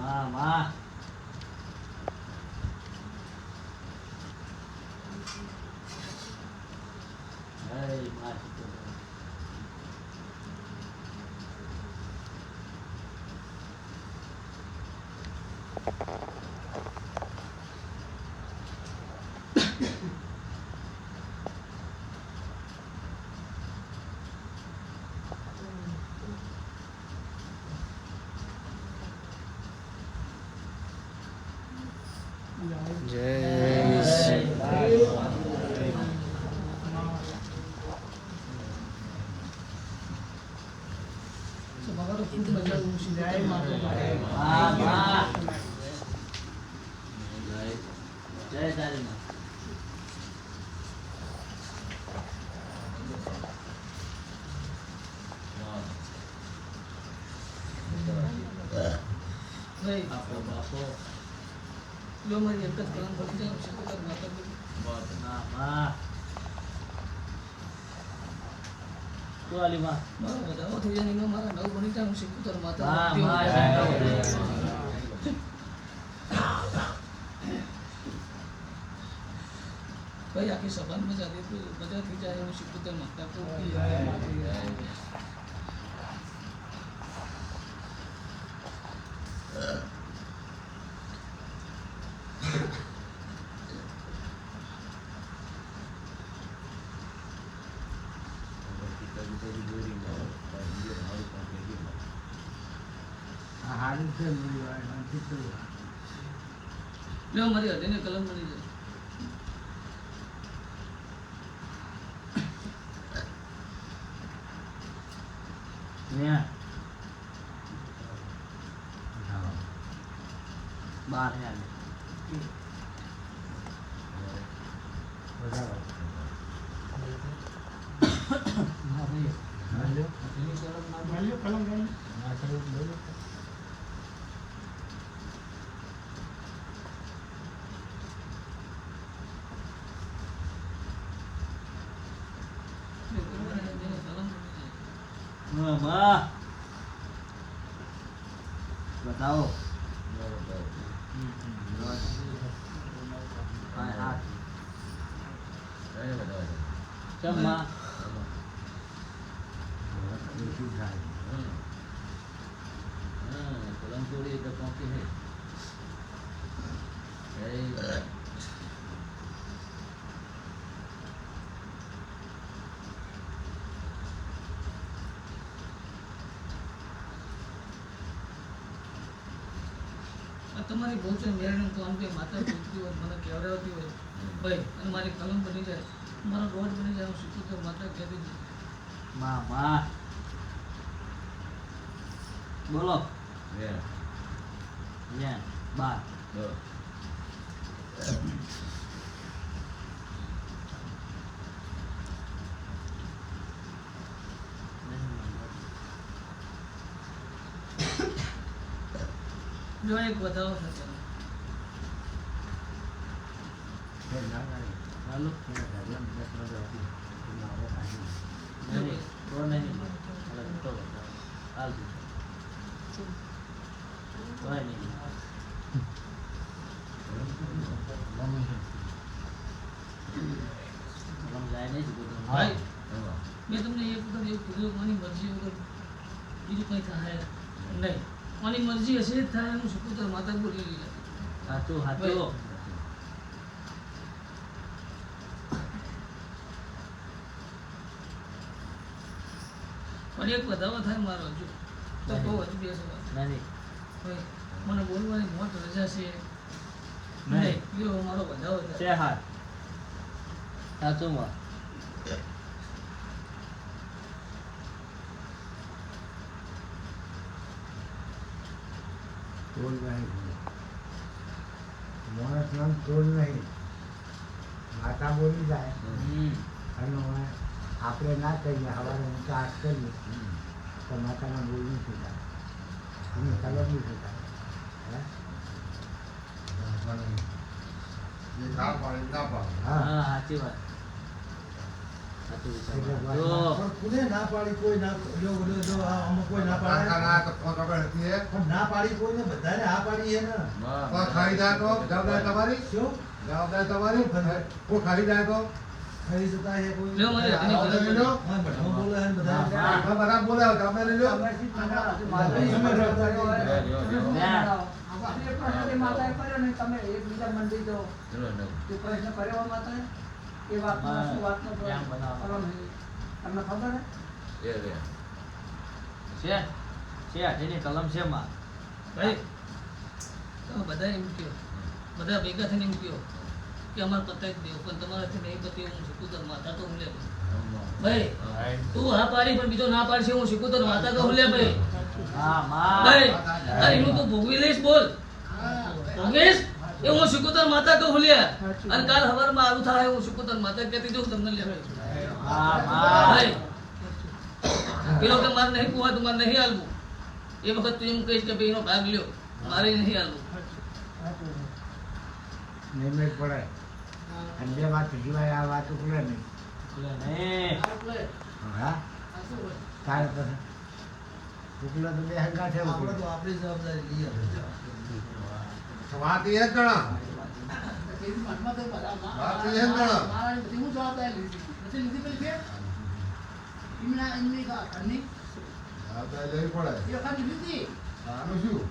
માં लो मारी एक कलम भरी जाए उसे तो माता बहुत ना तो वाली माँ बताओ तो जाने में हमारा नौ बनी जाए उसे तो माता भाई आके सपन में जाते तो बजा थी जाए उसे तो माता को लो मारी हटे ने कलम बनी जाए nè ba thế này mà बताओ rồi hai chấm mà कलम चोरी तो कॉपी है તમારી બહુ છે મેરણી તો આમ કે માતા બોલતી હોય મને કહેવડાવતી હોય ભાઈ અને મારી કલમ બની જાય મારો રોડ બની જાય હું શીખું તો માતા કહેતી હતી માં બોલો બાર જો એક વધારો થશે lalu नहीं वो नहीं अलग तो आलू वो नहीं हम जाए नहीं जुगो भाई मैं तुमने ये पूछा ये पूछो मानी मर्जी वगैरह બીજું કંઈ થાય નહીં મારી મરજી હશે જ થાય હું શકું તો માતા બોલી લીધા હાચું હાચું પણ એક વધારો થાય મારો હજુ તો બહુ હજુ બે સવાલ नहीं મને બોલવાની મોટ રજા છે નહીં એવો મારો વધારો થાય છે હાથ સાચું માં તોડ નહીં માણસ નામ તોડ નહીં માતા બોલી જાય અને આપણે ના કહીએ સવારે ઊંચા હાથ કરીએ તો માતાના બોલ નહીં શીખાય અને કલમ નહીં શીખાય हाँ હા साची बात સાચું એટલે વિચાર વાત- પણ કોને ના પાડી કોઈ ના જો આમાં કોઈ ના પાડે કારખાના તો ફોન ખબર નથી એ. પણ ના પાડી કોઈને બધાને હા પાડી હે ને કોઈ ખરીદાર તો જવાબદારી તમારી શું જવાબદારી તમારી કોઈ ખરીદાર તો ખરી જતા હે કોઈ લ્યો મને એની જવાબદારી ખબર લો. હા, બધા બોલે હે ને બધા હા, બધા બોલે જવાબદારી લો. અમે શી ખબર? તમે જવાબદારી હોય. આપણે પ્રશ્ન માતાએ કર્યો ને તમે એકબીજા મંડી દો જે પ્રશ્ન કર્યો હોય માતાએ એ વાતનો શું વાતનો ધ્યાન બનાવવા. કલમ છે તમને ખબર હે છે હાથીની કલમ છે માં ભાઈ તમે બધા એમ કહો બધા ભેગા થઈને એમ કહો કે અમારે પતાવી જ દેવું પણ તમારાથી નહીં પતી હું શીખું માતા તો હું લે ભાઈ તું હા પાડી પણ બીજો ના પાડશે હું શીખું માતા તો હું લે ભાઈ હા માં ભાઈ અરે એનું તું ભોગવી લઈશ બોલ ભોગવીશ એ હું શીખું માતા કહું લે અને કાલ સવારમાં આવું થાય હું શીખું માતા કહેતી જઉં તમને લે ભાઈ હા માં ભાઈ પેલો કે મારે નહીં પુવા મારે નહીં હાલવું એ વખત તું એમ કહીશ કે ભાઈ એનો ભાગ લ્યો મારે નહીં હાલવું નિર્ણય પડે અને બે વાત સિવાય આ વાત ઉકલે નહીં એટલે નહીં હા તારે પછી ઉકલે તો બે હંગા છે આપણે તો આપણી જવાબદારી લઈએ વાત એ જ ગણા. વાત એ જ ગણા. જવાબદારી લેવી પડે. આનું શું?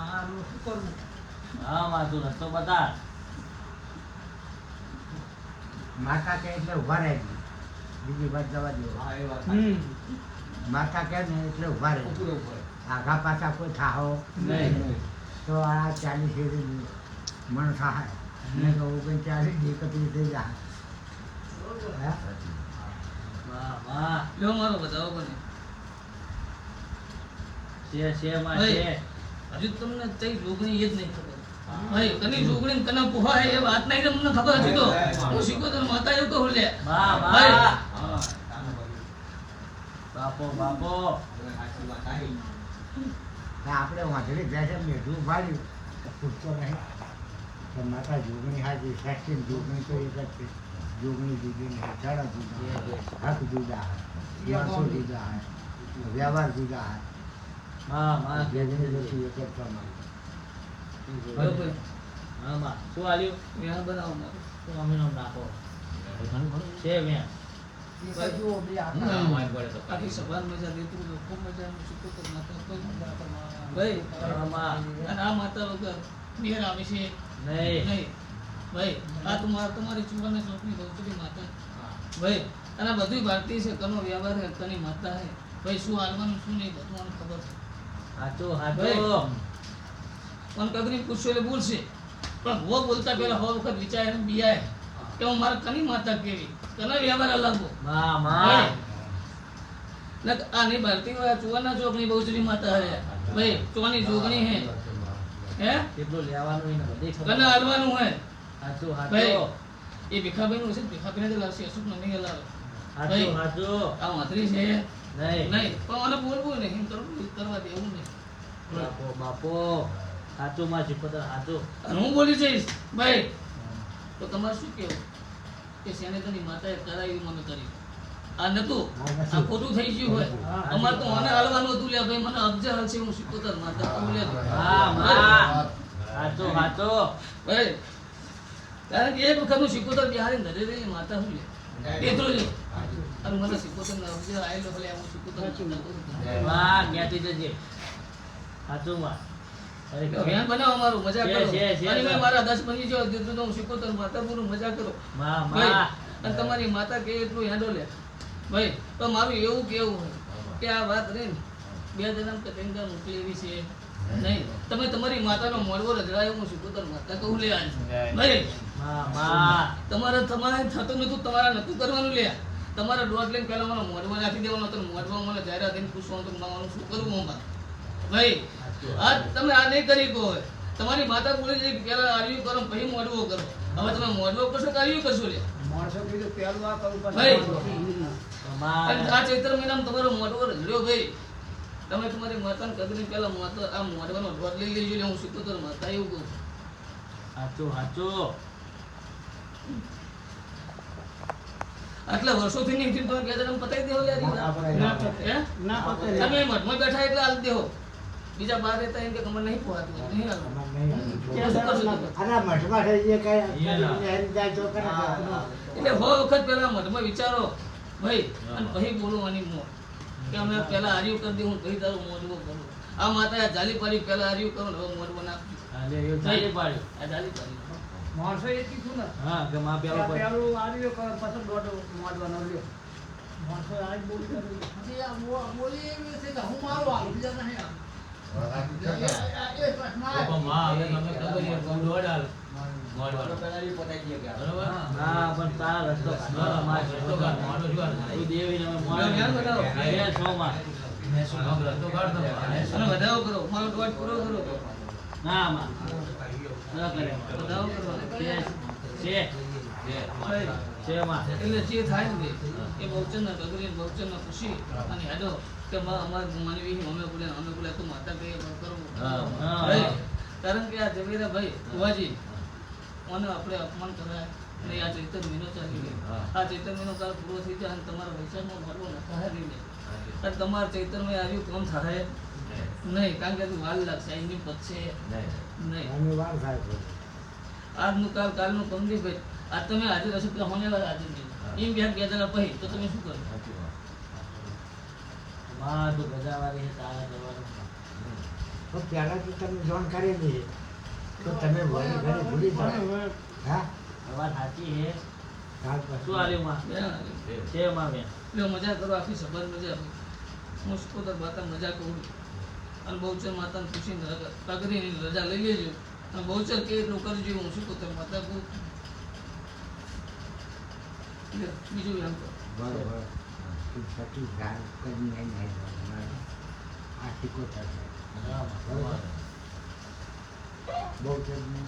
આનું શું કરવું હા માં તું રસ્તો બતા માતા કે એટલે ઉભા રહે બીજી વાત જવા દો માતા કે ને એટલે ઉભા રહે આઘા પાછા કોઈ થાહો નહીં તો આ 40 મણ થાય ને તો 39 એકત્રીસ થઈ જાય હે? માં લ્યો મારો બતાવો બને છે માં ભાઈ. છે હજુ તમને કઈ જોગણી એ જ નહીં ખબર ભાઈ કની જોગણી ને કના પુહા હે એ વાત નહીં તમને ખબર હજુ તો હું શીખો તો માતા એવું કહું લે માં ભાઈ. માં બાપો બાપો આપણે વાંધડી બેસે મેઢું ઉભાડ્યું પૂછતો નહીં કે માતા જોગણી હાજી સેક્શન જોગણી તો એક જ છે જોગણી જુદી નહીં જળ જુદા હક જુદા માણસો જુદા વ્યવહાર જુદા માં ભેગની વસ્તુ એક જ પ્રમાણે લ્યો ભાઈ હા માં શું આલ્યું વ્યાહ બનાવો મારું શું અમીનો નાખો છે મેં એ બાજુ બે આખા આખી સભાન મજા દેતું હતું ખૂબ મજા હું શીખો તો માતા કોઈ મજા કરવાના. ભાઈ હા માં અને આ માતા વગર મેર આવે છે નહીં નહીં ભાઈ આ તમારી ચૂડાને ચોકની બહુચરી માતા ભાઈ અને આ બધું ભારતીય છે કનો વ્યવહાર હે કની માતા હે ભાઈ શું હાલવાનું શું નહીં બધું મને ખબર છે હાચું હાચું પણ કગરી પૂછશો એટલે બોલશે પણ હો બોલતા પહેલા હો વખત વિચારે બિયાય કે હું મારા કની માતા કેવી કના વ્યવહાર અલગ હો માં માં ને આ નહીં ભારતીય ચુવાના ચોકની બહુચરી માતા હે ભાઈ ચોની જોગણી હે હે કેટલું લેવાનું એને બધી ખબર કના હાલવાનું હે હાચું ભાઈ હાચું એ ભીખાભાઈ નું છે ભીખાભાઈને તો લાવશે અશોક નહીં હલાવે હાચું હાચું આ વાંદરી છે નહીં નહીં પણ મને બોલવું નહીં એમ કરવા દે એવું નહીં બાપો બાપો હાચું માં શીખોતર હાચું અને હું બોલી જઈશ ભાઈ તો તમારે શું કેવું કે સેનેટરની માતાએ કરાવી મને કરી આ નતું આ ખોટું થઈ ગયું હોય અમારે તો મને હાલવાનું હતું લે ભાઈ મને અબજા હશે હું શીખોતર માતા કહું લે હા માં હાચું હાચું ભાઈ કારણ કે એક વખત હું શીખોતર બિહારી ઘરે રહી માતા હું લે એટલું જ અને મને શીખોતર અબજા આવેલો ભલે હું શીખોતર માતા કહું. માં ક્યાંથી જજે હાચું માં અરે અભિયાન બનાવો અમારું મજા છે, કરો છે, છે. અને મેં મારા 10 બની જાવ જેટલું તો હું શીખોતર માતા પૂરું મજા કરો માં ભાઈ માં અને તમારી માતા કે એટલું હેન્ડો લે ભાઈ તો મારું એવું કેવું હોય કે આ વાત રહી ને 2 જન્મ કે 3 જન્મ મોકલી એવી છે નહીં તમે તમારી માતાનો મોડવો રજડાયો હું શીખોતર માતા કહું લે આજ ભાઈ માં તમારે થતું નતું તમારા નતું કરવાનું લે તમારા દોઢ લઈને પહેલા મને મોઢવા નાખી દેવાનો હતો મોઢવા મને જાહેરાત દઈને પૂછવાનું હતું માવાનું શું કરવું અમારે ભાઈ આ તમે આ નહીં કરી કહો હવે. તમારી માતા બોલી છે કે પહેલા આર્યું કરો પછી મોઢવો કરો હવે તમે મોઢવો કરશો કે આર્યું કરશો લે માણસો કીધું પહેલું આ કરવું ભાઈ. માં અને આ ચૈત્ર મહિનામાં તમારો મોઢવો રજડ્યો ભાઈ તમે તમારી માતાને કદની પહેલા માતા આ મોઢવાનો ઢોર લઈ લેજો એટલે હું શીખું તો માતા એવું કહું હાચું હાચું આટલા વર્ષોથી નહીં થયું તો કહેતા તમે પતાવી દેવો યાર ઈ વાત. આપણે ના પતે. હે? ના પતે. તમે મઠમાં બેઠા એટલે હાલ દેવો બીજા બહાર રહેતા એમ કે કમર નહીં પોહાતું નહીં હાલવું. અમારે નહીં આવતું. તો શું કરશો તમે? અરે આ મઠમાં થઈ જાય કઈ એ ના. હેરી જાય તો કરે હા. એટલે હો વખત પહેલા મઠમાં વિચારો ભાઈ અને પછી બોલવાની મોં કે અમે પહેલા હાર્યું કરી દઉં પછી તારું મોઢવો કરું આ માતા જાલી પાડી પહેલા હાર્યું કરું ને હવે મોઢવો નાખ્યું અને એ ચાલી પાડ્યું. આ જાલી પાડી માણસો એ કીધું ને હા કે માં કે પેલો આ પેલું આવ્યું કે પછી દોઢ મોડવાનો લ્યો. માણસો આજ બહુ કર્યું. હજી આ બોલી એવી છે કે હું મારું હાલ, બીજા નહીં હાલ. એ પ્રશ્ન તો માં હવે તમે ખબર છે બહુ દોડાલ મોડવાનો હા પણ તારા રસ્તો કાઢવાનો માં રસ્તો કાઢ મોડો શું હાલ? તું દેવીને અમે ધ્યાન બતાવો. એ સોમાં. આમ રસ્તો કાઢ તમે અને વધાવો કરો મારો દોઢ પૂરો કરો ના માં ન કરે માં. વધાવો કરો છે છે માં. એટલે જે થાય ને એ બહુચરના ગગરી બહુચરના ખુશી અને હેડો કે અમારી માનવી અમે બોલે તું માતા કહીએ કરો હા, હા. ભાઈ, કારણ કે આ જવેરા ભાઈ કુવાજી મને આપણે અપમાન કરાય અને આ ચૈતર મહિનો ચાલી ગયો હા. આ ચૈતર મહિનો કાળ પૂરો થઈ જાય અને તમારા વૈશાખમાં ભરવો નખાય નહીં અને તમારા ચૈતરમાં આવ્યું કામ થાય નહીં કારણ કે તું વાલ લાગશે એની પતશે નહીં એની વાર થાય છે. આજનું કાલ કાલનું કમદી ભાઈ આજ તમે હાજર હશો પેલા હોને વાળા હાજર નહીં એમ બે દાડા પછી તો તમે શું કરો માં તું ગજાવાળી છે તારા જવાનું. તો પહેલા તો તમે જોણ કરેલી છે તો તમે વળી ઘરે ભૂલી જાઓ. હા વાત સાચી છે. ત્યાર પછી શું આલ્યું માં? છે માં બેન. લ્યો મજા કરો આખી સબર મજા હું સ્કોતર માતા મજા કરું અને બહુચર માતાને પૂછીને કાગરીની રજા લઈ લેજો અને બહુચર કે એટલું કરજો હું સ્કોતર માતા કહું લ્યો, બીજું એમ કરો બરોબર તું સતી ધાર કરીને નહીં જવાનું. આ શીખો થશે હા, માં. બહુ ચડને